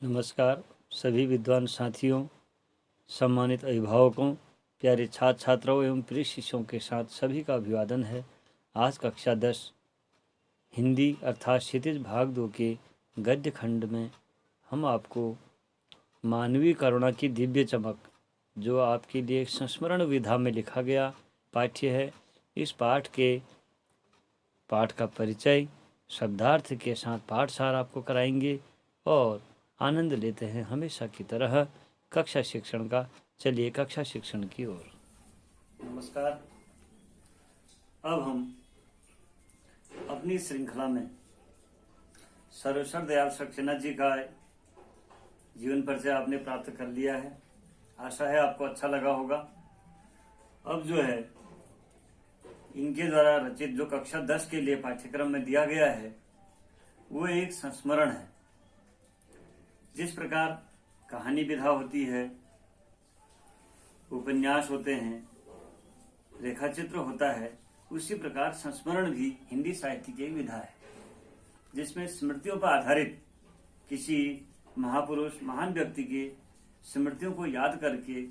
नमस्कार सभी विद्वान साथियों, सम्मानित अभिभावकों, प्यारे छात्र छात्राओं एवं प्रिय शिष्यों के साथ सभी का अभिवादन है। आज कक्षा 10 हिंदी अर्थात क्षितिज भाग 2 के गद्य खंड में हम आपको मानवीय करुणा की दिव्य चमक, जो आपके लिए एक संस्मरण विधा में लिखा गया पाठ्य है, इस पाठ का परिचय शब्दार्थ के साथ पाठसार आपको कराएंगे और आनंद लेते हैं हमेशा की तरह कक्षा शिक्षण का। चलिए कक्षा शिक्षण की ओर। नमस्कार। अब हम अपनी श्रृंखला में सर्वेश्वर दयाल सक्सेना जी का जीवन परिचय आपने प्राप्त कर लिया है। आशा है आपको अच्छा लगा होगा। अब जो है इनके द्वारा रचित जो कक्षा 10 के लिए पाठ्यक्रम में दिया गया है वो एक संस्मरण है। जिस प्रकार कहानी विधा होती है, उपन्यास होते हैं, रेखाचित्र होता है, उसी प्रकार संस्मरण भी हिंदी साहित्य की एक विधा है, जिसमें स्मृतियों पर आधारित किसी महापुरुष महान व्यक्ति के स्मृतियों को याद करके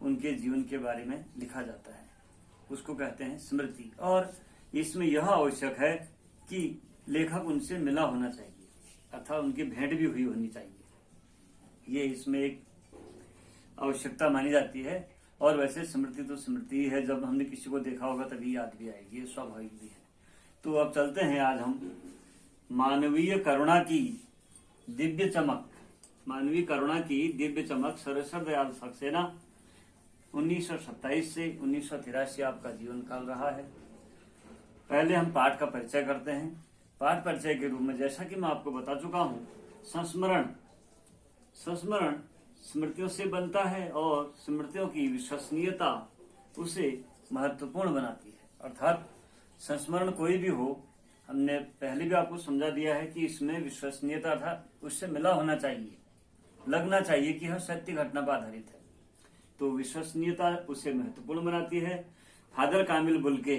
उनके जीवन के बारे में लिखा जाता है। उसको कहते हैं स्मृति। और इसमें यह आवश्यक है कि लेखक उनसे मिला होना चाहिए, अर्थात उनकी भेंट भी हुई होनी चाहिए। ये इसमें एक आवश्यकता मानी जाती है। और वैसे स्मृति तो स्मृति है, जब हमने किसी को देखा होगा तभी याद भी आएगी, ये स्वाभाविक भी है। तो अब चलते हैं आज हम मानवीय करुणा की दिव्य चमक, मानवीय करुणा की दिव्य चमक सर्वेश्वर दयाल सक्सेना 1927 से 1983 आपका जीवन काल रहा है। पहले हम पाठ का परिचय करते हैं। पाठ परिचय के रूप में जैसा कि मैं आपको बता चुका हूं, संस्मरण स्मृतियों से बनता है और स्मृतियों की विश्वसनीयता उसे महत्वपूर्ण बनाती है। अर्थात संस्मरण कोई भी हो, हमने पहले भी आपको समझा दिया है कि इसमें विश्वसनीयता था, उससे मिला होना चाहिए, लगना चाहिए कि यह सत्य घटना पर आधारित है, तो विश्वसनीयता उसे महत्वपूर्ण बनाती है। फादर कामिल बुल्के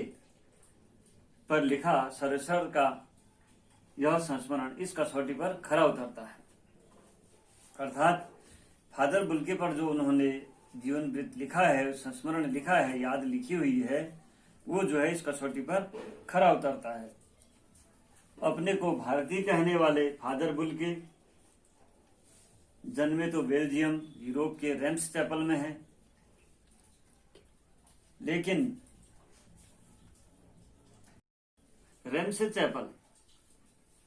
पर लिखा सर्वेश्वर का यह संस्मरण इस कसौटी पर खरा उतरता है। अर्थात फादर बुल्के पर जो उन्होंने जीवन वृत्त लिखा है, संस्मरण लिखा है, याद लिखी हुई है, वो जो है इस कसौटी पर खरा उतरता है। अपने को भारतीय कहने वाले फादर बुल्के जन्मे तो बेल्जियम यूरोप के रेम्स चैपल में है, लेकिन रेम्स चैपल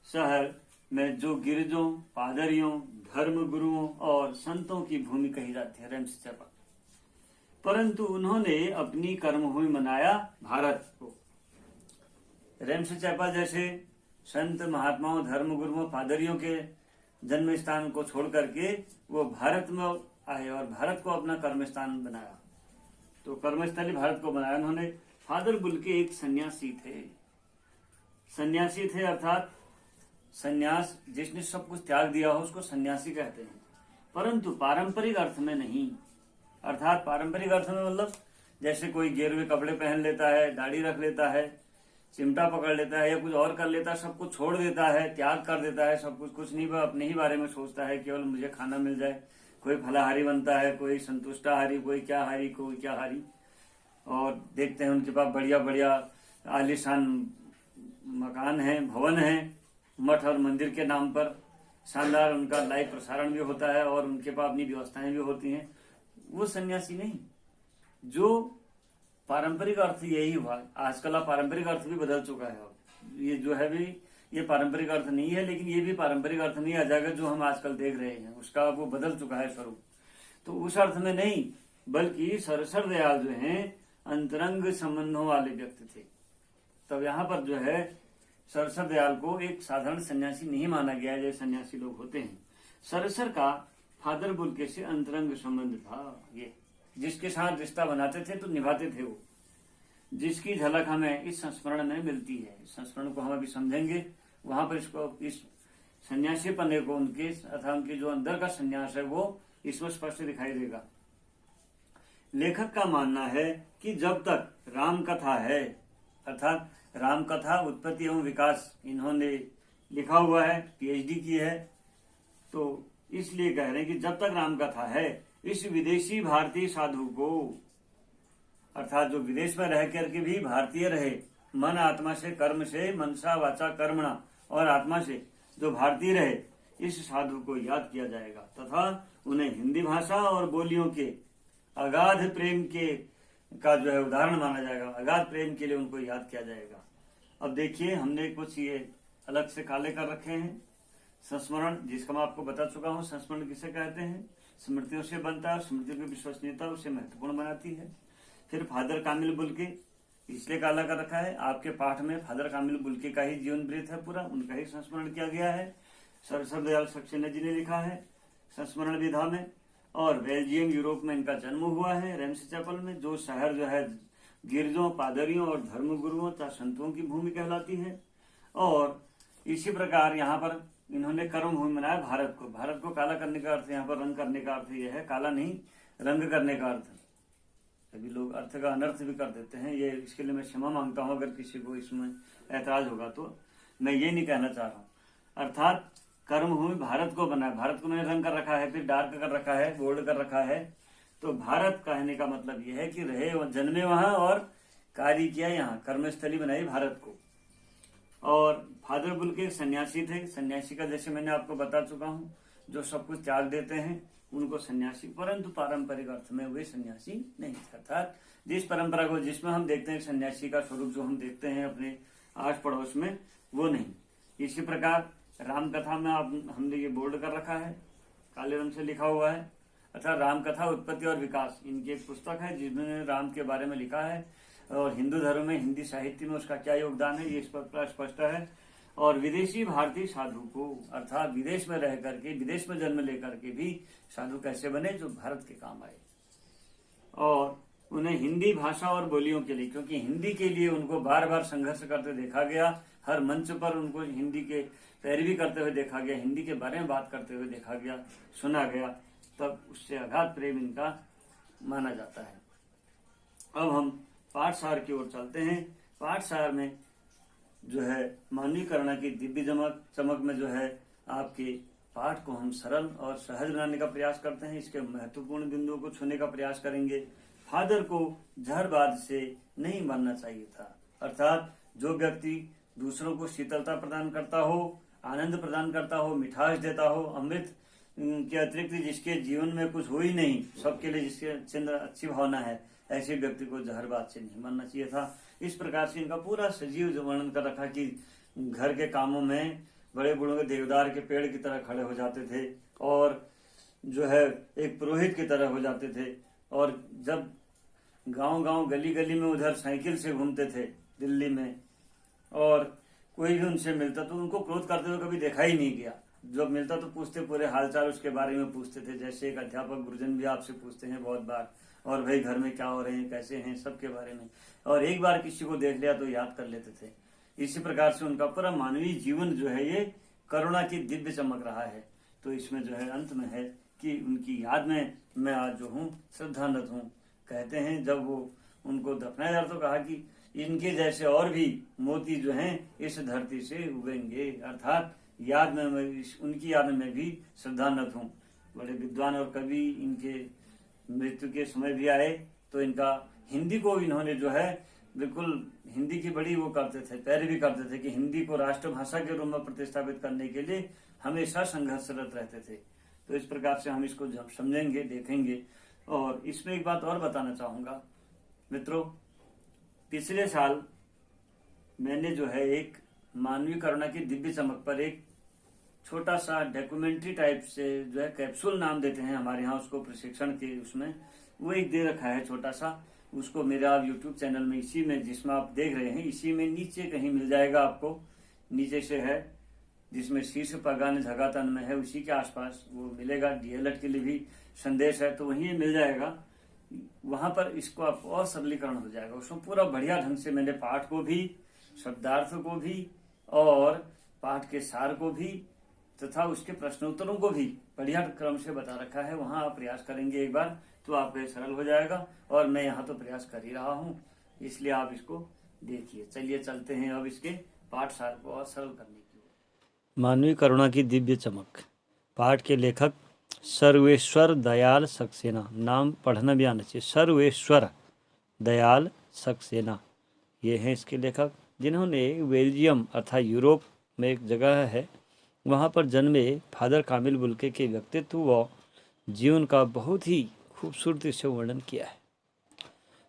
शहर में जो गिरजों, पादरियों, धर्म गुरुओं और संतों की भूमि कही जाती है, रेम्स चैपल, परंतु उन्होंने अपनी कर्मभूमि बनाया भारत को। रेम्स चैपल जैसे संत महात्माओं, धर्म गुरुओं, पादरियों के जन्म स्थान को छोड़ करके वो भारत में आए और भारत को अपना कर्म स्थान बनाया। तो कर्मस्थली भारत को बनाया उन्होंने। फादर बुल्के एक सन्यासी थे, अर्थात सन्यास, जिसने सब कुछ त्याग दिया हो उसको सन्यासी कहते हैं, परंतु पारंपरिक अर्थ में नहीं। अर्थात पारंपरिक अर्थ में मतलब जैसे कोई गेरुए कपड़े पहन लेता है, दाढ़ी रख लेता है, चिमटा पकड़ लेता है या कुछ और कर लेता है, सब कुछ छोड़ देता है, त्याग कर देता है, सब कुछ नहीं, वह अपने ही बारे में सोचता है, केवल मुझे खाना मिल जाए। कोई फलाहारी बनता है, कोई संतुष्टाहारी, कोई क्या हारी, कोई क्या हारी। और देखते हैं उनके पास बढ़िया बढ़िया आलीशान मकान है, भवन है, मठ और मंदिर के नाम पर शानदार उनका लाइव प्रसारण भी होता है और उनके पास अपनी व्यवस्थाएं भी होती हैं। वो सन्यासी नहीं। जो पारंपरिक अर्थ यही हुआ। आजकल पारंपरिक अर्थ भी बदल चुका है। ये जो है भी ये पारंपरिक अर्थ नहीं है, लेकिन ये भी पारंपरिक अर्थ नहीं आ जाएगा जो हम आजकल देख रहे हैं, उसका वो बदल चुका है स्वरूप। तो उस अर्थ में नहीं, बल्कि सर्वेश्वर दयाल जो हैं अंतरंग संबंधों वाले व्यक्ति थे। तब यहाँ पर जो है सर्वेश्वर दयाल को एक साधारण सन्यासी नहीं माना गया है जैसे सन्यासी लोग होते हैं। सर्वेश्वर का फादर बुल्के से अंतरंग संबंध था। ये जिसके साथ रिश्ता बनाते थे तो निभाते थे वो, जिसकी झलक हमें इस संस्मरण में मिलती है। इस संस्मरण को हम अभी समझेंगे, वहां पर इसको, इस सन्यासी पन्ने को, उनके अथवा उनके जो अंदर का सन्यास है वो इसमें स्पष्ट दिखाई देगा। लेखक का मानना है कि जब तक राम कथा है, अर्थात राम कथा उत्पत्ति एवं विकास इन्होंने लिखा हुआ है, पीएचडी की है, तो इसलिए कह रहे हैं कि जब तक राम कथा है, इस विदेशी भारतीय साधु को, अर्थात जो विदेश में रह करके भी भारतीय रहे, मन आत्मा से, कर्म से, मनसा वाचा कर्मणा और आत्मा से जो भारतीय रहे, इस साधु को याद किया जाएगा तथा उन्हें हिंदी भाषा और बोलियों के अगाध प्रेम के का जो है उदाहरण माना जाएगा। अगाध प्रेम के लिए उनको याद किया जाएगा। अब देखिए, हमने कुछ ये अलग से काले कर रखे हैं। संस्मरण, जिसका मैं आपको बता चुका हूँ, संस्मरण किसे कहते हैं? स्मृतियों से बनता है, स्मृतियों की विश्वसनीयता उसे महत्वपूर्ण बनाती है। फिर फादर कामिल बुल्की, इसलिए काला कर रखा है, आपके पाठ में फादर कामिल बुल्की का ही जीवन वृत्त है, पूरा उनका ही संस्मरण किया गया है। सर दयाल सक्सेना जी ने लिखा है संस्मरण विधा में। और बेल्जियम, यूरोप में इनका जन्म हुआ है, रेम्स चैपल में, जो शहर जो है गिरजों, पादरियों और धर्मगुरुओं तथा संतों की भूमि कहलाती है। और इसी प्रकार यहाँ पर इन्होंने कर्म भूमि बनाया भारत को। भारत को काला करने का अर्थ, यहाँ पर रंग करने का अर्थ यह है, काला नहीं रंग करने का अर्थ। सभी लोग अर्थ का अनर्थ भी कर देते हैं, ये इसके लिए मैं क्षमा मांगता हूँ अगर किसी को इसमें ऐतराज होगा तो। मैं ये नहीं कहना चाह रहा हूँ। अर्थात कर्म भूमि भारत को बना है, भारत को मैंने रंग कर रखा है, फिर डार्क कर रखा है, गोल्ड कर रखा है। तो भारत कहने का मतलब यह है कि रहे, जन्मे वहां और कार्य किया यहाँ, कर्मस्थली बनाई भारत को। और फादर बुल्की सन्यासी थे। सन्यासी का जैसे मैंने आपको बता चुका हूँ, जो सब कुछ त्याग देते हैं उनको सन्यासी, परंतु पारंपरिक अर्थ में वे सन्यासी नहीं थे। अर्थात जिस परंपरा को, जिसमें हम देखते हैं सन्यासी का स्वरूप जो हम देखते हैं अपने आस पड़ोस में, वो नहीं। इसी प्रकार राम कथा में हमने ये बोल्ड कर रखा है, काले रंग से लिखा हुआ है। अर्थात राम कथा उत्पत्ति और विकास, इनकी एक पुस्तक है जिसमें राम के बारे में लिखा है और हिंदू धर्म में, हिंदी साहित्य में उसका क्या योगदान है ये स्पष्ट है। और विदेशी भारतीय साधु को, अर्थात विदेश में रह करके, विदेश में जन्म लेकर के भी साधु कैसे बने जो भारत के काम आए। और उन्हें हिंदी भाषा और बोलियों के लिए, क्योंकि हिंदी के लिए उनको बार बार संघर्ष करते देखा गया, हर मंच पर उनको हिंदी के पैरवी करते हुए देखा गया, हिंदी के बारे में बात करते हुए देखा गया, सुना गया, तब उससे अगाध प्रेम इनका माना जाता है। अब हम पाठसार की ओर चलते हैं। पाठसार में जो है मानवीकरण की दिव्य चमक में जो है आपके पाठ को हम सरल और सहज बनाने का प्रयास करते हैं। इसके महत्वपूर्ण बिंदुओं को छूने का प्रयास करेंगे। फादर को जहरबाद से नहीं मरना चाहिए था। अर्थात जो व्यक्ति दूसरों को शीतलता प्रदान करता हो, आनंद प्रदान करता हो, मिठास देता हो, अमृत के अतिरिक्त जिसके जीवन में कुछ हो ही नहीं, सबके लिए जिसके अंदर अच्छी भावना है, ऐसे व्यक्ति को जहरबाद से नहीं मरना चाहिए था। इस प्रकार से इनका पूरा सजीव जो वर्णन कर रखा कि घर के कामों में बड़े बूढ़ों के देवदार के पेड़ की तरह खड़े हो जाते थे और जो है एक पुरोहित की तरह हो जाते थे। और जब गांव गली गली में उधर साइकिल से घूमते थे दिल्ली में, और कोई भी उनसे मिलता तो उनको क्रोध करते हुए कभी देखा ही नहीं गया। जब मिलता तो पूछते, पूरे हालचाल उसके बारे में पूछते थे, जैसे एक अध्यापक गुरुजन भी आपसे पूछते हैं बहुत बार, और भाई घर में क्या हो रहे हैं, कैसे हैं, सबके बारे में। और एक बार किसी को देख लिया तो याद कर लेते थे। इसी प्रकार से उनका पूरा मानवीय जीवन जो है ये करुणा की दिव्य चमक रहा है। तो इसमें जो है अंत में है कि उनकी याद में मैं आज जो हूँ श्रद्धानत हूँ। कहते हैं जब वो उनको दफनाया जाता तो कहा कि इनके जैसे और भी मोती जो हैं इस धरती से उगेंगे। अर्थात याद में उनकी याद में भी श्रद्धानत हूँ। बड़े विद्वान और कवि इनके मृत्यु के समय भी आए तो इनका हिंदी को इन्होंने जो है बिल्कुल हिंदी की बड़ी वो करते थे, पैरवी करते थे कि हिंदी को राष्ट्रभाषा के रूप में प्रतिस्थापित करने के लिए हमेशा संघर्षरत रहते थे। तो इस प्रकार से हम इसको जब समझेंगे, देखेंगे। और इसमें एक बात और बताना चाहूंगा मित्रों, पिछले साल मैंने जो है एक मानवीय करुणा की दिव्य चमक पर एक छोटा सा डॉक्यूमेंट्री टाइप से जो है कैप्सूल नाम देते हैं हमारे यहाँ उसको, प्रशिक्षण के उसमें वो एक दे रखा है छोटा सा। उसको मेरा यूट्यूब चैनल में, इसी में जिसमें आप देख रहे हैं, इसी में नीचे कहीं मिल जाएगा आपको, नीचे से है जिसमें शीर्ष पगान झगातन में है, उसी के आसपास वो मिलेगा। डीएलएड के लिए भी संदेश है तो वहीं मिल जाएगा। वहां पर इसको आपको और सरलीकरण हो जाएगा। उसमें पूरा बढ़िया ढंग से मैंने पाठ को भी, शब्दार्थ को भी और पाठ के सार को भी तथा उसके प्रश्नोत्तरों को भी बढ़िया क्रम से बता रखा है। वहां आप प्रयास करेंगे एक बार तो आपको सरल हो जाएगा। और मैं यहाँ तो प्रयास कर ही रहा हूँ, इसलिए आप इसको देखिए। चलिए चलते हैं अब इसके पाठ सार को और सरल करने की ओर। मानवीय करुणा की दिव्य चमक। पाठ के लेखक सर्वेश्वर दयाल सक्सेना, नाम पढ़ना भी आना चाहिए, सर्वेश्वर दयाल सक्सेना, ये हैं इसके लेखक, जिन्होंने बेल्जियम अर्थात यूरोप में एक जगह है, वहाँ पर जन्मे फादर कामिल बुल्के के व्यक्तित्व व जीवन का बहुत ही खूबसूरती से वर्णन किया है।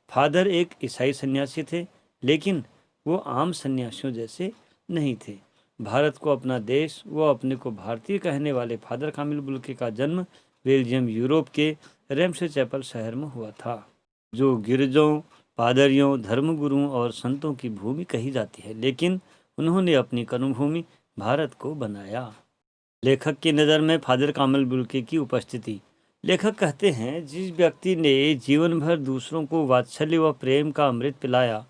फादर एक ईसाई सन्यासी थे, लेकिन वो आम सन्यासियों जैसे नहीं थे। भारत को अपना देश व अपने को भारतीय कहने वाले फादर कामिल बुल्के का जन्म बेल्जियम यूरोप के रेम्से चैपल शहर में हुआ था, जो गिरजों, पादरियों, धर्मगुरुओं और संतों की भूमि कही जाती है, लेकिन उन्होंने अपनी कर्मभूमि भारत को बनाया। लेखक की नज़र में फादर कामिल बुल्के की उपस्थिति। लेखक कहते हैं, जिस व्यक्ति ने जीवन भर दूसरों को वात्सल्य व प्रेम का अमृत पिलाया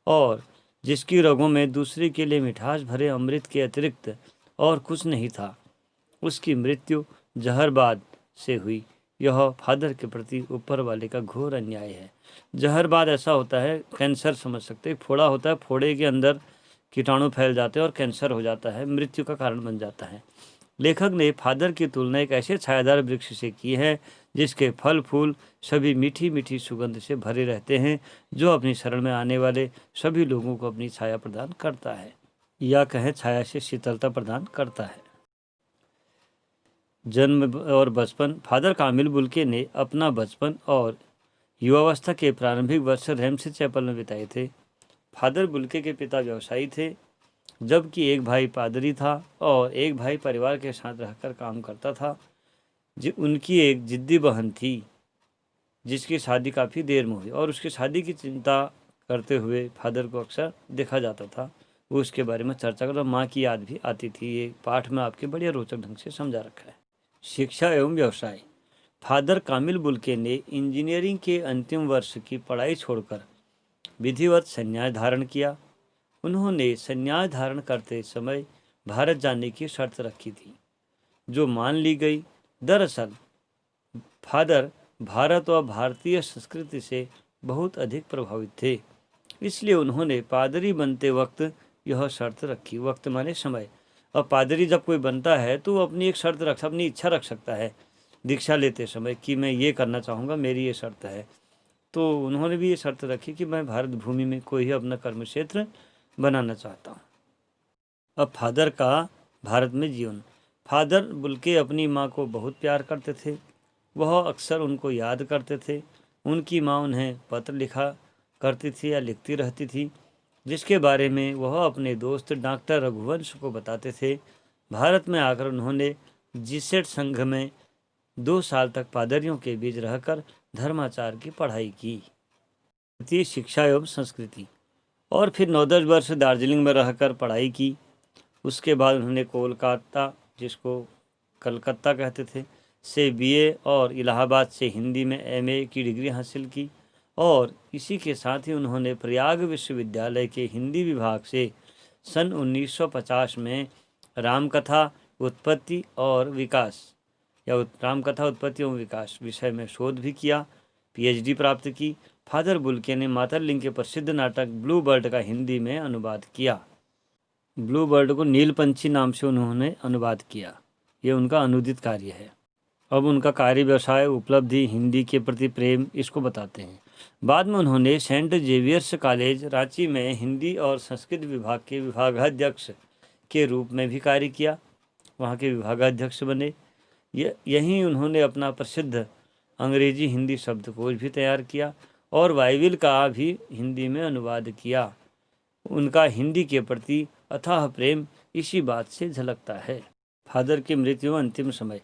और जिसकी रगों में दूसरे के लिए मिठास भरे अमृत के अतिरिक्त और कुछ नहीं था, उसकी मृत्यु जहरबाद से हुई। यह फादर के प्रति ऊपर वाले का घोर अन्याय है। जहरबाद ऐसा होता है, कैंसर समझ सकते हैं, फोड़ा होता है, फोड़े के अंदर कीटाणु फैल जाते हैं और कैंसर हो जाता है, मृत्यु का कारण बन जाता है। लेखक ने फादर की तुलना एक ऐसे छायादार वृक्ष से की है जिसके फल फूल सभी मीठी मीठी सुगंध से भरे रहते हैं, जो अपनी शरण में आने वाले सभी लोगों को अपनी छाया प्रदान करता है, या कहें छाया से शीतलता प्रदान करता है। जन्म और बचपन। फादर कामिल बुल्के ने अपना बचपन और युवावस्था के प्रारंभिक वर्ष रेम्से चैपल में बिताए थे। फादर बुल्के के पिता व्यवसायी थे, जबकि एक भाई पादरी था और एक भाई परिवार के साथ रहकर काम करता था। उनकी एक जिद्दी बहन थी जिसकी शादी काफ़ी देर में हुई, और उसकी शादी की चिंता करते हुए फादर को अक्सर देखा जाता था। वो उसके बारे में चर्चा कर, माँ की याद भी आती थी। ये पाठ में आपके बढ़िया रोचक ढंग से समझा रखा है। शिक्षा एवं व्यवसाय। फादर कामिल बुल्के ने इंजीनियरिंग के अंतिम वर्ष की पढ़ाई छोड़कर विधिवत संन्यास धारण किया। उन्होंने संन्यास धारण करते समय भारत जाने की शर्त रखी थी, जो मान ली गई। दरअसल फादर भारत और भारतीय संस्कृति से बहुत अधिक प्रभावित थे, इसलिए उन्होंने पादरी बनते वक्त यह शर्त रखी। वक्त माने समय। और पादरी जब कोई बनता है तो वो अपनी एक शर्त रख, अपनी इच्छा रख सकता है दीक्षा लेते समय कि मैं ये करना चाहूँगा, मेरी ये शर्त है। तो उन्होंने भी ये शर्त रखी कि मैं भारत भूमि में कोई ही अपना कर्म क्षेत्र बनाना चाहता हूँ। अब फादर का भारत में जीवन। फादर बुल्के अपनी माँ को बहुत प्यार करते थे। वह अक्सर उनको याद करते थे। उनकी माँ उन्हें पत्र लिखा करती थी या लिखती रहती थी, जिसके बारे में वह अपने दोस्त डॉक्टर रघुवंश को बताते थे। भारत में आकर उन्होंने जीसेट संघ में 2 साल तक पादरियों के बीच रहकर धर्माचार की पढ़ाई की। भारतीय शिक्षा एवं संस्कृति। और फिर 9-10 वर्ष दार्जिलिंग में रहकर पढ़ाई की। उसके बाद उन्होंने कोलकाता, जिसको कलकत्ता कहते थे, से बीए और इलाहाबाद से हिंदी में एमए की डिग्री हासिल की। और इसी के साथ ही उन्होंने प्रयाग विश्वविद्यालय के हिंदी विभाग से सन 1950 में रामकथा उत्पत्ति और विकास या रामकथा उत्पत्ति एवं विकास विषय में शोध भी किया, पीएचडी प्राप्त की। फादर बुल्के ने मातरलिंग के प्रसिद्ध नाटक ब्लू बर्ड का हिंदी में अनुवाद किया। ब्लू बर्ड को नीलपंछी नाम से उन्होंने अनुवाद किया। ये उनका अनुदित कार्य है। अब उनका कार्य व्यवसाय, उपलब्धि, हिंदी के प्रति प्रेम, इसको बताते हैं। बाद में उन्होंने सेंट जेवियर्स कॉलेज रांची में हिंदी और संस्कृत विभाग के विभागाध्यक्ष के रूप में भी कार्य किया। वहाँ के विभागाध्यक्ष बने। यहीं उन्होंने अपना प्रसिद्ध अंग्रेजी हिंदी शब्दकोश भी तैयार किया और बाइबिल का भी हिंदी में अनुवाद किया। उनका हिंदी के प्रति अथाह प्रेम इसी बात से झलकता है। फादर की मृत्यु अंतिम समय।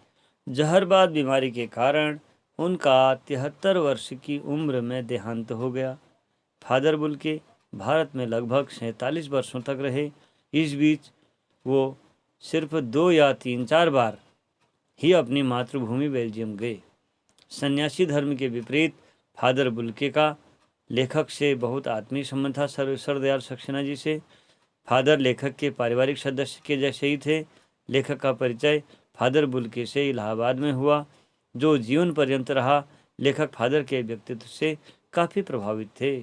जहरबाद बीमारी के कारण उनका 73 वर्ष की उम्र में देहांत हो गया। फादर बुल्के भारत में लगभग 47 वर्षों तक रहे। इस बीच वो सिर्फ 2 या 3-4 बार ही अपनी मातृभूमि बेल्जियम गए। सन्यासी धर्म के विपरीत फादर बुल्के का लेखक से बहुत आत्मीय संबंध था। सर्वेश्वर दयाल सक्सेना जी से। फादर लेखक के पारिवारिक सदस्य के जैसे ही थे। लेखक का परिचय फादर बुल्के से इलाहाबाद में हुआ, जो जीवन पर्यंत रहा। लेखक फादर के व्यक्तित्व से काफ़ी प्रभावित थे।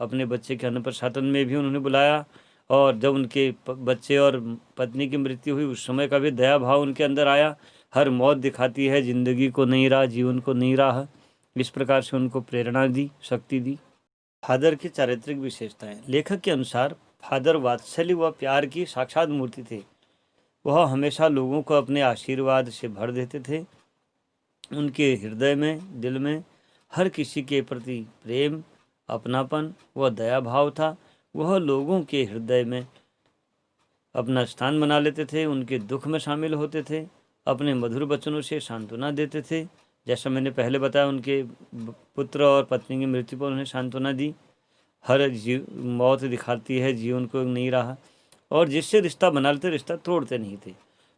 अपने बच्चे के अन्नप्राशन में भी उन्होंने बुलाया, और जब उनके बच्चे और पत्नी की मृत्यु हुई उस समय का भी दया भाव उनके अंदर आया। हर मौत दिखाती है जिंदगी को नई राह, जीवन को नई राह। इस प्रकार से उनको प्रेरणा दी, शक्ति दी। फादर की चारित्रिक विशेषताएं। लेखक के अनुसार फादर वात्सल्य व प्यार की साक्षात मूर्ति थे। वह हमेशा लोगों को अपने आशीर्वाद से भर देते थे। उनके हृदय में, दिल में हर किसी के प्रति प्रेम, अपनापन व दया भाव था। वह लोगों के हृदय में अपना स्थान बना लेते थे, उनके दुख में शामिल होते थे, अपने मधुर वचनों से सांत्वना देते थे। जैसा मैंने पहले बताया, उनके पुत्र और पत्नी की मृत्यु पर उन्हें सांत्वना दी। हर मौत दिखाती है जीवन को एक नई राह, और जिससे रिश्ता बना लेते, रिश्ता तोड़ते नहीं थे।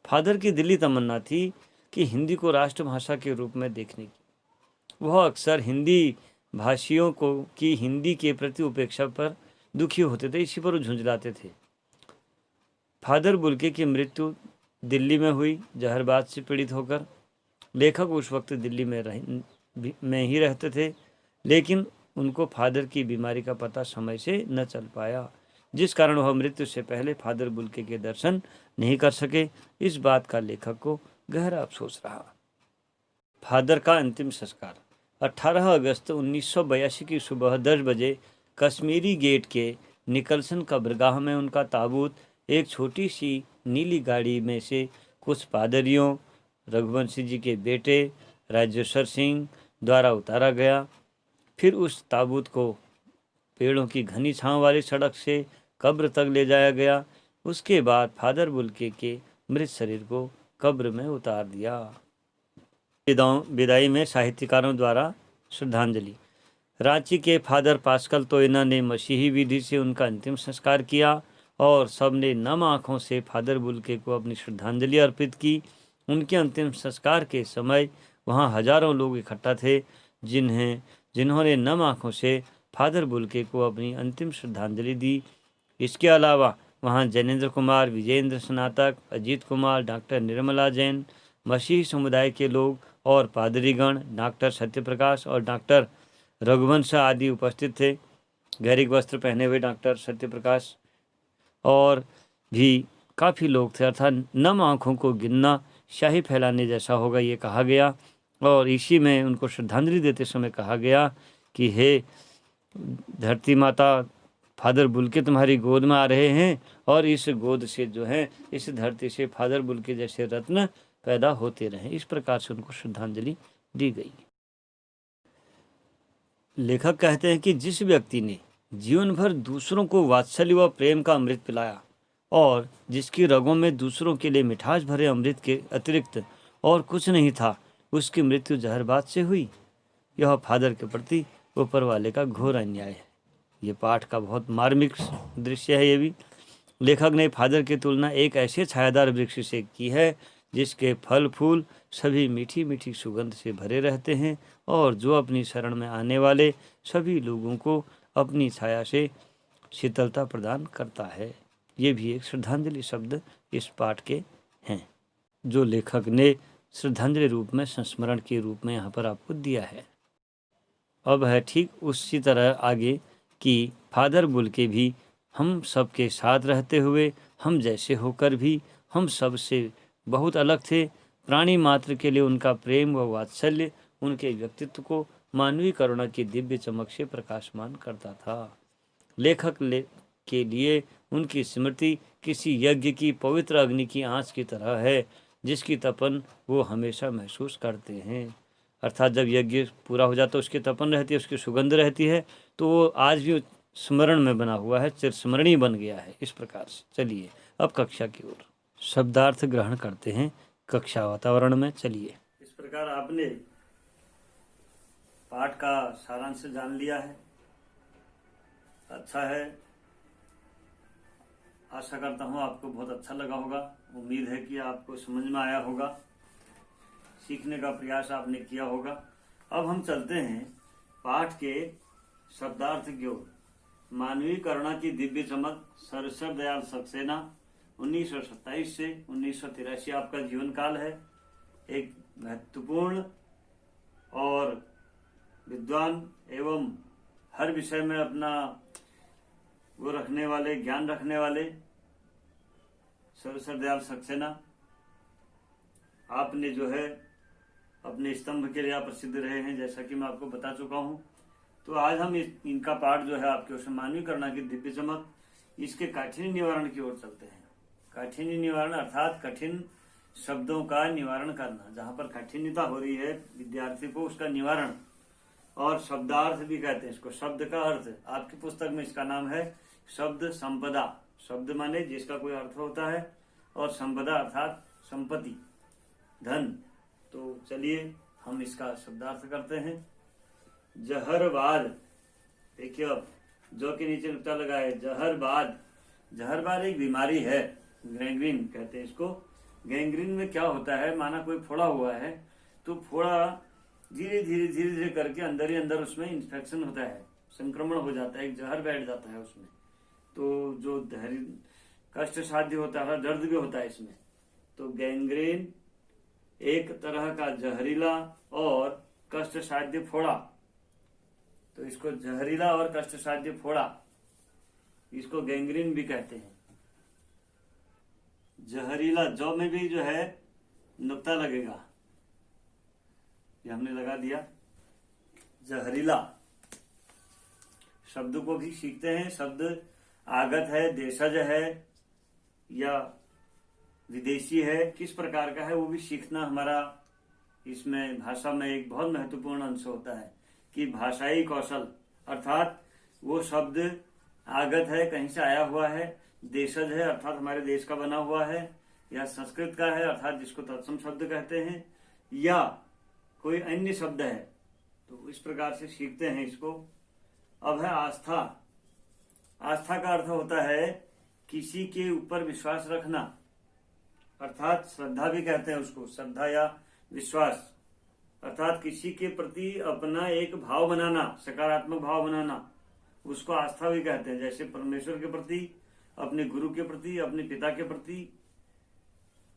फादर की दिली तमन्ना थी कि हिंदी को राष्ट्रभाषा के रूप में देखने की। वह अक्सर हिंदी भाषियों को की हिंदी के प्रति उपेक्षा पर दुखी होते थे, इसी पर वो झुंझलाते थे। फादर बुल्के की मृत्यु दिल्ली में हुई, जहरबाद से पीड़ित होकर। लेखक उस वक्त दिल्ली में ही रहते थे, लेकिन उनको फादर की बीमारी का पता समय से न चल पाया, जिस कारण वह मृत्यु से पहले फादर बुल्के के दर्शन नहीं कर सके। इस बात का लेखक को गहरा अफसोस रहा। फादर का अंतिम संस्कार। 18 अगस्त 1982 की सुबह 10 बजे कश्मीरी गेट के निकलसन कब्रगाह में उनका ताबूत एक छोटी सी नीली गाड़ी में से कुछ पादरियों, रघुवंशी जी के बेटे राजेश्वर सिंह द्वारा उतारा गया। फिर उस ताबूत को पेड़ों की घनी छांव वाली सड़क से कब्र तक ले जाया गया। उसके बाद फादर बुल्के के मृत शरीर को कब्र में उतार दिया। विदाई में साहित्यकारों द्वारा श्रद्धांजलि। रांची के फादर पास्कल तोयना ने मसीही विधि से उनका अंतिम संस्कार किया और सबने नम आँखों से फादर बुल्के को अपनी श्रद्धांजलि अर्पित की। उनके अंतिम संस्कार के समय वहाँ हजारों लोग इकट्ठा थे, जिन्होंने नम आँखों से फादर बुल्के को अपनी अंतिम श्रद्धांजलि दी। इसके अलावा वहाँ जैनेन्द्र कुमार, विजेंद्र स्नातक, अजीत कुमार, डॉक्टर निर्मला जैन, मसीही समुदाय के लोग और पादरीगण, डॉक्टर सत्यप्रकाश और डॉक्टर रघुवंश आदि उपस्थित थे। गैरिक वस्त्र पहने हुए डॉक्टर सत्यप्रकाश और भी काफ़ी लोग थे। अर्थात नम आँखों को गिनना शाही फैलाने जैसा होगा, ये कहा गया। और इसी में उनको श्रद्धांजलि देते समय कहा गया कि हे धरती माता, फादर बुल्के तुम्हारी गोद में आ रहे हैं और इस गोद से जो है, इस धरती से फादर बुल्के जैसे रत्न पैदा होते रहे। इस प्रकार से उनको श्रद्धांजलि दी गई। लेखक कहते हैं कि जिस व्यक्ति ने जीवन भर दूसरों को वात्सल्य व प्रेम का अमृत पिलाया और जिसकी रगों में दूसरों के लिए मिठास भरे अमृत के अतिरिक्त और कुछ नहीं था, उसकी मृत्यु जहरबाद से हुई। यह फादर के प्रति ऊपर वाले का घोर अन्याय है। ये पाठ का बहुत मार्मिक दृश्य है। ये भी लेखक ने फादर की तुलना एक ऐसे छायादार वृक्ष से की है जिसके फल फूल सभी मीठी मीठी सुगंध से भरे रहते हैं और जो अपनी शरण में आने वाले सभी लोगों को अपनी छाया से शीतलता प्रदान करता है। ये भी एक श्रद्धांजलि शब्द इस पाठ के हैं, जो लेखक ने श्रद्धांजलि रूप में, संस्मरण के रूप में यहाँ पर आपको दिया है। अब है ठीक उसी तरह आगे कि फादर बुल्के भी हम सब के साथ रहते हुए, हम जैसे होकर भी हम सब से बहुत अलग थे। प्राणी मात्र के लिए उनका प्रेम व वात्सल्य उनके व्यक्तित्व को मानवीय करुणा की दिव्य चमक से प्रकाशमान करता था। लेखक के लिए उनकी स्मृति किसी यज्ञ की पवित्र अग्नि की आँच की तरह है, जिसकी तपन वो हमेशा महसूस करते हैं। अर्थात जब यज्ञ पूरा हो जाता है, उसकी तपन रहती है, उसकी सुगंध रहती है, तो वो आज भी स्मरण में बना हुआ है, चिरस्मरणीय बन गया है। इस प्रकार से चलिए अब कक्षा की ओर शब्दार्थ ग्रहण करते हैं। कक्षा वातावरण में चलिए। इस प्रकार आपने पाठ का सारांश जान लिया है। अच्छा है, आशा करता हूँ आपको बहुत अच्छा लगा होगा। उम्मीद है कि आपको समझ में आया होगा, सीखने का प्रयास आपने किया होगा। अब हम चलते हैं पाठ के शब्दार्थ की ओर। मानवीय करुणा की दिव्य चमक, सर दयाल सक्सेना, 1927 से 1983 आपका जीवन काल है। एक महत्वपूर्ण और विद्वान एवं हर विषय में अपना वो रखने वाले, ज्ञान रखने वाले सर दयाल सक्सेना। आपने जो है अपने स्तंभ के लिए आप प्रसिद्ध रहे हैं, जैसा कि मैं आपको बता चुका हूं। तो आज हम इनका पाठ जो है आपके ओर मानवीय करना की दिव्य चमक, इसके काठिन्य निवारण की ओर चलते हैं। काठिन्य निवारण अर्थात कठिन शब्दों का निवारण करना, जहां पर कठिनता हो रही है विद्यार्थी को उसका निवारण। और शब्दार्थ भी कहते हैं इसको, शब्द का अर्थ। आपकी पुस्तक में इसका नाम है शब्द संपदा। शब्द माने जिसका कोई अर्थ होता है, और संपदा अर्थात संपत्ति, धन। तो चलिए हम इसका शब्दार्थ करते हैं। जहरवाद, देखिए अब जो के नीचे नुक्ता लगा है, जहरवाद। जहरवाद एक बीमारी है, गैंग्रीन कहते हैं इसको। गैंग्रीन में क्या होता है, माना कोई फोड़ा हुआ है, तो फोड़ा धीरे धीरे करके अंदर ही अंदर उसमें इंफेक्शन होता है, संक्रमण हो जाता है, एक जहर बैठ जाता है उसमें। तो जो कष्ट साध्य होता है, दर्द भी होता है इसमें। तो गैंग्रीन एक तरह का जहरीला और कष्ट साध्य फोड़ा। तो इसको जहरीला और कष्ट साध्य फोड़ा, इसको गैंग्रीन भी कहते हैं। जहरीला, जौ में भी जो है नुक्ता लगेगा, ये हमने लगा दिया। जहरीला शब्द को भी सीखते हैं। शब्द आगत है, देशज है या विदेशी है, किस प्रकार का है, वो भी सीखना हमारा इसमें भाषा में एक बहुत महत्वपूर्ण अंश होता है। कि भाषाई कौशल अर्थात वो शब्द आगत है, कहीं से आया हुआ है, देशज है अर्थात हमारे देश का बना हुआ है, या संस्कृत का है अर्थात जिसको तत्सम शब्द कहते हैं, या कोई अन्य शब्द है। तो इस प्रकार से सीखते हैं इसको। अब है आस्था। आस्था का अर्थ होता है किसी के ऊपर विश्वास रखना, अर्थात श्रद्धा भी कहते हैं उसको, श्रद्धा या विश्वास। अर्थात किसी के प्रति अपना एक भाव बनाना, सकारात्मक भाव बनाना, उसको आस्था भी कहते हैं। जैसे परमेश्वर के प्रति, अपने गुरु के प्रति, अपने पिता के प्रति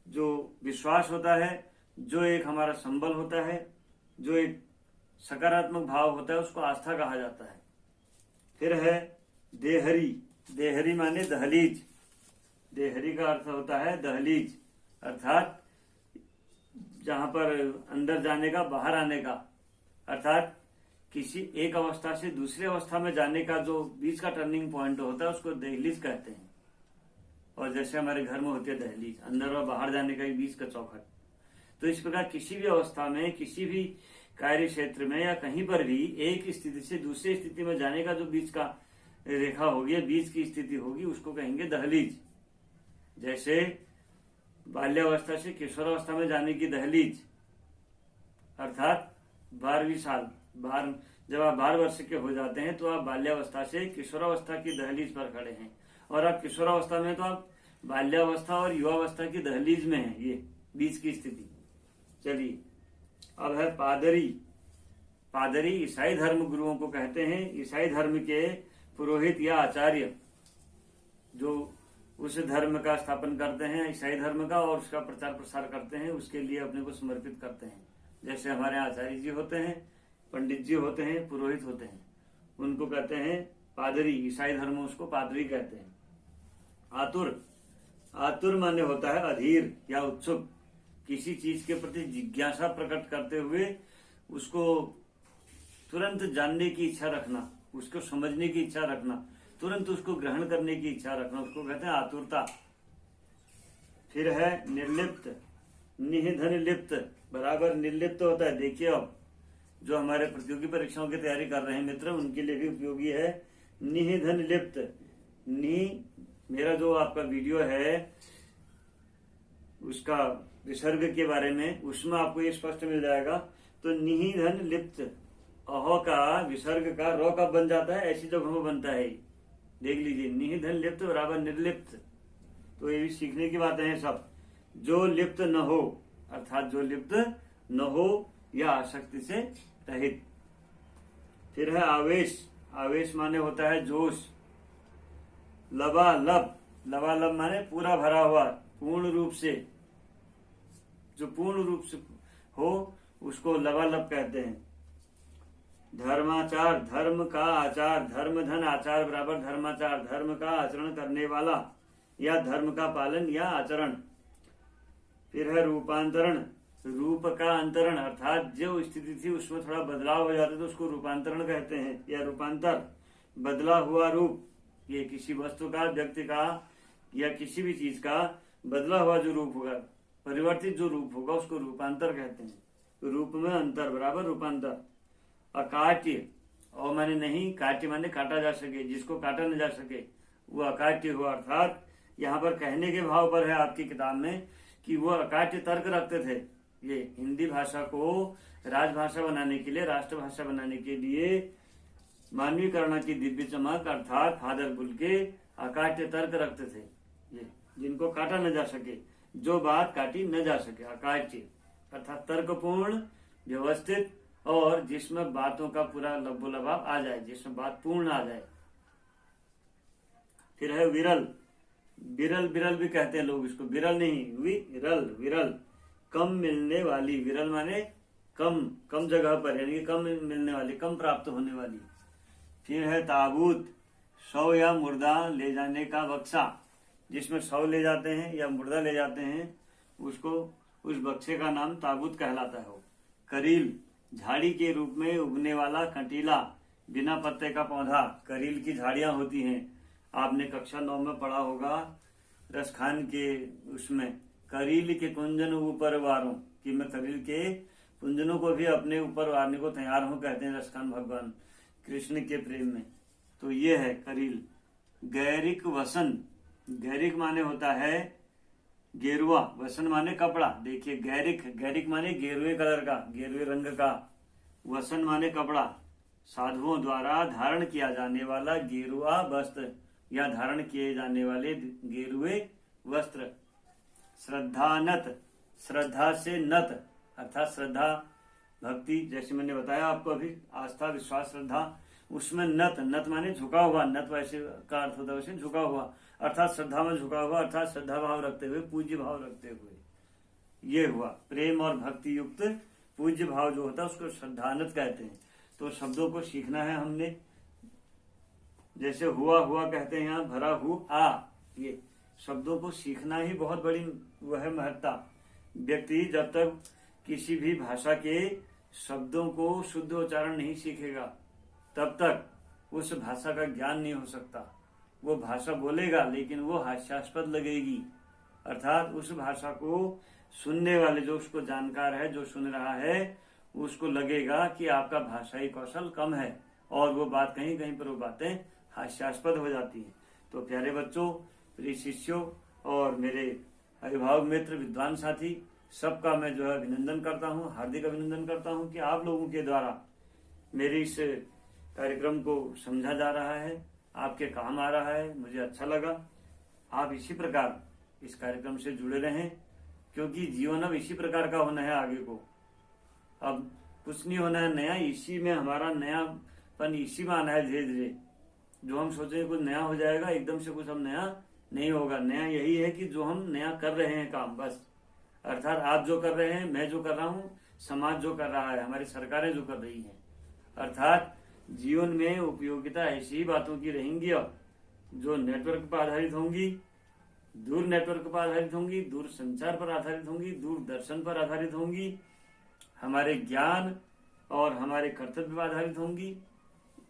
जो विश्वास होता है, जो एक हमारा संबल होता है, जो एक सकारात्मक भाव होता है, उसको आस्था कहा जाता है। फिर है देहरी। देहरी माने दहलीज। देहरी का अर्थ होता है दहलीज, अर्थात जहां पर अंदर जाने का, बाहर आने का, अर्थात किसी एक अवस्था से दूसरी अवस्था में जाने का जो बीच का टर्निंग पॉइंट होता है, उसको दहलीज कहते हैं। और जैसे हमारे घर में होती है दहलीज, अंदर और बाहर जाने का बीच का चौखट। तो इस प्रकार किसी भी अवस्था में, किसी भी कार्य क्षेत्र में या कहीं पर भी एक स्थिति से दूसरी स्थिति में जाने का जो बीच का रेखा होगी, बीच की स्थिति होगी, उसको कहेंगे दहलीज। जैसे बाल्यावस्था से किशोरावस्था में जाने की दहलीज, अर्थात 12वीं साल, जब आप 12 वर्ष के हो जाते हैं तो आप बाल्यावस्था से किशोरावस्था की दहलीज पर खड़े हैं। और आप किशोरावस्था में तो आप बाल्यावस्था और युवावस्था की दहलीज में हैं, ये बीच की स्थिति। चलिए अब है पादरी। पादरी ईसाई धर्म गुरुओं को कहते हैं। ईसाई धर्म के पुरोहित या आचार्य जो उस धर्म का स्थापन करते हैं, ईसाई धर्म का, और उसका प्रचार प्रसार करते हैं, उसके लिए अपने को समर्पित करते हैं। जैसे हमारे आचार्य जी होते हैं, पंडित जी होते हैं, पुरोहित होते हैं, उनको कहते हैं पादरी। ईसाई धर्म उसको पादरी कहते हैं। आतुर। आतुर माने होता है अधीर या उत्सुक, किसी चीज के प्रति जिज्ञासा प्रकट करते हुए उसको तुरंत जानने की इच्छा रखना, उसको समझने की इच्छा रखना, तुरंत उसको ग्रहण करने की इच्छा रखना, उसको कहते हैं आतुरता। फिर है निर्लिप्त। निधन लिप्त बराबर निर्लिप्त होता है। देखिए अब जो हमारे प्रतियोगी परीक्षाओं की तैयारी कर रहे हैं मित्र, उनके लिए भी उपयोगी है निधन लिप्त। मेरा जो आपका वीडियो है उसका विसर्ग के बारे में, उसमें आपको ये स्पष्ट मिल जाएगा। तो निधन लिप्त, अहो का विसर्ग का रो कब बन जाता है, ऐसी जगह में बनता है, देख लीजिए। निधन लिप्त बराबर निर्लिप्त। तो ये भी सीखने की बातें हैं सब। जो लिप्त न हो, अर्थात जो लिप्त न हो या आसक्ति से रहित। फिर है आवेश। आवेश माने होता है जोश। लबालब। लबालब माने पूरा भरा हुआ, पूर्ण रूप से, जो पूर्ण रूप से हो उसको लबालब कहते हैं। धर्माचार, धर्म का आचार, धर्म धन आचार बराबर धर्माचार, धर्म का आचरण करने वाला या धर्म का पालन या आचरण। फिर है रूपांतरण। रूप का अंतरण अर्थात जो स्थिति थी उसमें थोड़ा बदलाव हो जाता है तो उसको रूपांतरण कहते हैं, या रूपांतर, बदला हुआ रूप। ये किसी वस्तु का, व्यक्ति का या किसी भी चीज का बदला हुआ जो रूप होगा, परिवर्तित जो रूप होगा उसको रूपांतर कहते हैं। रूप में अंतर बराबर रूपांतर। अकाट्य, और माने नहीं, काट्य माने काटा जा सके, जिसको काटा न जा सके वो अकाट्य हुआ। अर्थात यहाँ पर कहने के भाव पर है आपकी किताब में कि वो अकाट्य तर्क रखते थे। ये हिंदी भाषा को राजभाषा बनाने के लिए, राष्ट्रभाषा बनाने के लिए मानवीकरण की दिव्य चमक अर्थात फादर बुल के अकाट्य तर्क रखते थे, ये जिनको काटा न जा सके, जो बात काटी न जा सके, अकाट्य अर्थात तर्कपूर्ण, व्यवस्थित और जिसमें बातों का पूरा लबोलबाब आ जाए, जिसमें बात पूर्ण आ जाए। फिर है विरल। विरल, विरल भी कहते हैं लोग इसको, विरल नहीं, विरल, विरल कम मिलने वाली। विरल माने कम, कम जगह पर, यानी कि कम मिलने वाली, कम प्राप्त होने वाली। फिर है ताबूत, शव या मुर्दा ले जाने का बक्सा, जिसमें शव ले जाते हैं या मुर्दा ले जाते हैं उसको, उस बक्से का नाम ताबूत कहलाता है। करील, झाड़ी के रूप में उगने वाला कंटीला बिना पत्ते का पौधा, करील की झाड़ियां होती हैं। आपने कक्षा 9 में पढ़ा होगा रसखान के उसमें, करील के कुंजन ऊपर वारों, कि मैं करील के कुंजनों को भी अपने ऊपर वारने को तैयार हूं, कहते हैं रसखान भगवान कृष्ण के प्रेम में। तो ये है करील। गैरिक वसन, गैरिक माने होता है गेरुआ, वसन माने कपड़ा। देखिए गैरिक, गैरिक माने गेरुए कलर का, गेरुए रंग का, वसन माने कपड़ा। साधुओं द्वारा धारण किया जाने वाला गेरुआ वस्त्र या धारण किए जाने वाले गेरुए वस्त्र। श्रद्धानत, श्रद्धा से नत अर्थात श्रद्धा भक्ति, जैसे मैंने बताया आपको अभी, आस्था विश्वास श्रद्धा, उसमें नत, नत माने झुका हुआ, नत वैसे का अर्थ होता है वैसे झुका हुआ, अर्थात श्रद्धा में झुका हुआ, अर्थात श्रद्धा भाव रखते हुए, पूज्य भाव रखते हुए। ये हुआ प्रेम और भक्ति युक्त पूज्य भाव जो होता है उसको श्रद्धानत कहते हैं। तो शब्दों को सीखना है हमने। जैसे हुआ, हुआ कहते हैं यहाँ, भरा हुआ, ये शब्दों को सीखना ही बहुत बड़ी वह है महत्ता। व्यक्ति जब तक किसी भी भाषा के शब्दों को शुद्ध उच्चारण नहीं सीखेगा तब तक उस भाषा का ज्ञान नहीं हो सकता। वो भाषा बोलेगा लेकिन वो हास्यास्पद लगेगी, अर्थात उस भाषा को सुनने वाले, जो उसको जानकार है, जो सुन रहा है, उसको लगेगा कि आपका भाषाई कौशल कम है और वो बात कहीं कहीं पर वो बातें हास्यास्पद हो जाती हैं। तो प्यारे बच्चों, प्रिय शिष्यों और मेरे अभिभावक मित्र, विद्वान साथी, सबका मैं जो है अभिनंदन करता हूँ, हार्दिक अभिनंदन करता हूँ कि आप लोगों के द्वारा मेरे इस कार्यक्रम को समझा जा रहा है, आपके काम आ रहा है, मुझे अच्छा लगा। आप इसी प्रकार इस कार्यक्रम से जुड़े रहें, क्योंकि जीवन अब इसी प्रकार का होना है आगे को। अब कुछ नहीं होना है नया, इसी में हमारा नयापन इसी में आना है धीरे धीरे। जो हम सोचे कुछ नया हो जाएगा, एकदम से कुछ हम नया नहीं होगा। नया यही है कि जो हम नया कर रहे हैं काम, बस, अर्थात आप जो कर रहे हैं, मैं जो कर रहा हूँ, समाज जो कर रहा है, हमारी सरकारें जो कर रही हैं, अर्थात जीवन में उपयोगिता ऐसी ही बातों की रहेंगी अब, जो नेटवर्क पर आधारित होंगी, दूर नेटवर्क पर आधारित होंगी, दूर संचार पर आधारित होंगी, दूरदर्शन पर आधारित होंगी, हमारे ज्ञान और हमारे कर्तव्य पर आधारित होंगी।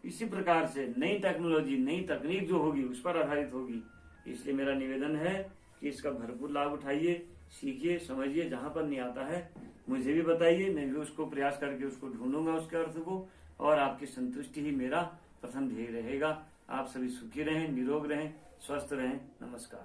इसी प्रकार से नई टेक्नोलॉजी, नई तकनीक जो होगी उस पर आधारित होगी। इसलिए मेरा निवेदन है कि इसका भरपूर लाभ उठाइए, सीखिए, समझिए। जहां पर नहीं आता है मुझे भी बताइए, मैं भी उसको प्रयास करके उसको ढूंढूंगा उसके अर्थ को, और आपकी संतुष्टि ही मेरा प्रथम ध्येय रहेगा। आप सभी सुखी रहें, निरोग रहें, स्वस्थ रहें। नमस्कार।